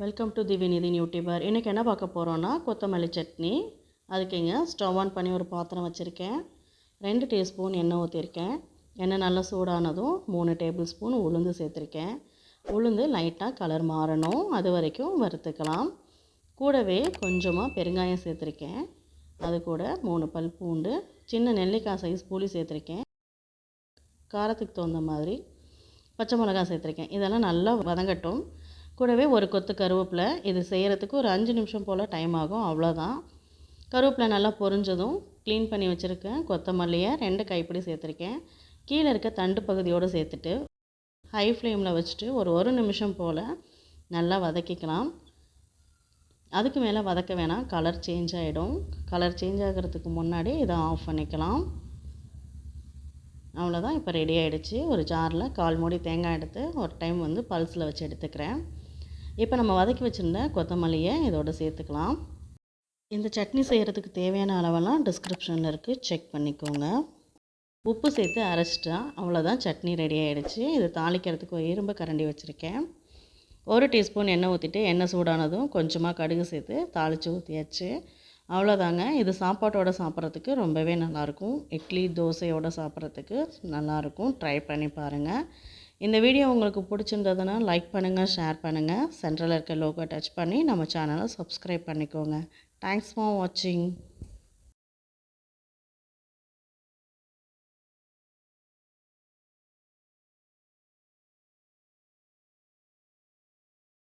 Welcome to திவிநிதின் YouTuber. இன்றைக்கி என்ன பார்க்க போகிறோன்னா கொத்தமல்லி சட்னி. அதுக்குங்க ஸ்டவ் ஆன் பண்ணி ஒரு பாத்திரம் வச்சுருக்கேன். 2 டீஸ்பூன் எண்ணெய் ஊற்றிருக்கேன். எண்ணெய் நல்லா சூடானதும் 3 டேபிள் ஸ்பூன் உளுந்து சேர்த்துருக்கேன். உளுந்து லைட்டாக கலர் மாறணும், அது வரைக்கும் வறுத்துக்கலாம். கூடவே கொஞ்சமாக பெருங்காயம் சேர்த்துருக்கேன். அது கூட 3 பல் பூண்டு, சின்ன நெல்லிக்காய் சைஸ் புளி சேர்த்துருக்கேன். காரத்துக்கு தகுந்த மாதிரி பச்சை மிளகாய் சேர்த்துருக்கேன். இதெல்லாம் நல்லா வதங்கட்டும். கூடவே ஒரு கொத்து கருவேப்பிலை. இது செய்கிறதுக்கு ஒரு 5 நிமிஷம் போல் டைம் ஆகும், அவ்வளோதான். கருவேப்பிலை நல்லா பொரிஞ்சதும் க்ளீன் பண்ணி வச்சுருக்கேன் கொத்தமல்லியை 2 கைப்பிடி சேர்த்துருக்கேன். கீழே இருக்க தண்டு பகுதியோடு சேர்த்துட்டு ஹை ஃப்ளேமில் வச்சுட்டு ஒரு நிமிஷம் போல் நல்லா வதக்கிக்கலாம். அதுக்கு மேலே வதக்க வேணாம், கலர் சேஞ்ச் ஆகிடும். கலர் சேஞ்ச் ஆகிறதுக்கு முன்னாடி இதை ஆஃப் பண்ணிக்கலாம். அவ்வளோதான், இப்போ ரெடி ஆகிடுச்சு. ஒரு ஜாரில் 1/4 மூடி தேங்காய் எடுத்து ஒரு டைம் பல்ஸில் வச்சு எடுத்துக்கிறேன். இப்போ நம்ம வதக்கி வச்சுருந்த கொத்தமல்லியை இதோடு சேர்த்துக்கலாம். இந்த சட்னி செய்கிறதுக்கு தேவையான அளவெல்லாம் டிஸ்கிரிப்ஷனில் இருக்குது, செக் பண்ணிக்கோங்க. உப்பு சேர்த்து அரைச்சிட்டா அவ்வளோதான், சட்னி ரெடி ஆகிடுச்சு. இது தாளிக்கிறதுக்கு ஒரு இரும்பு கரண்டி வச்சுருக்கேன். 1 டீஸ்பூன் எண்ணெய் ஊற்றிட்டு எண்ணெய் சூடானதும் கொஞ்சமாக கடுகு சேர்த்து தாளித்து ஊற்றியாச்சு. அவ்வளோதாங்க. இது சாப்பாட்டோடு சாப்பிட்றதுக்கு ரொம்பவே நல்லாயிருக்கும். இட்லி தோசையோடு சாப்பிட்றதுக்கு நல்லாயிருக்கும். ட்ரை பண்ணி பாருங்கள். இந்த வீடியோ உங்களுக்கு பிடிச்சிருந்ததுன்னா லைக் பண்ணுங்கள், ஷேர் பண்ணுங்கள். சென்டரில் இருக்க லோகோ டச் பண்ணி நம்ம சேனலை சப்ஸ்கிரைப் பண்ணிக்கோங்க. தேங்க்ஸ் ஃபார் வாட்சிங்.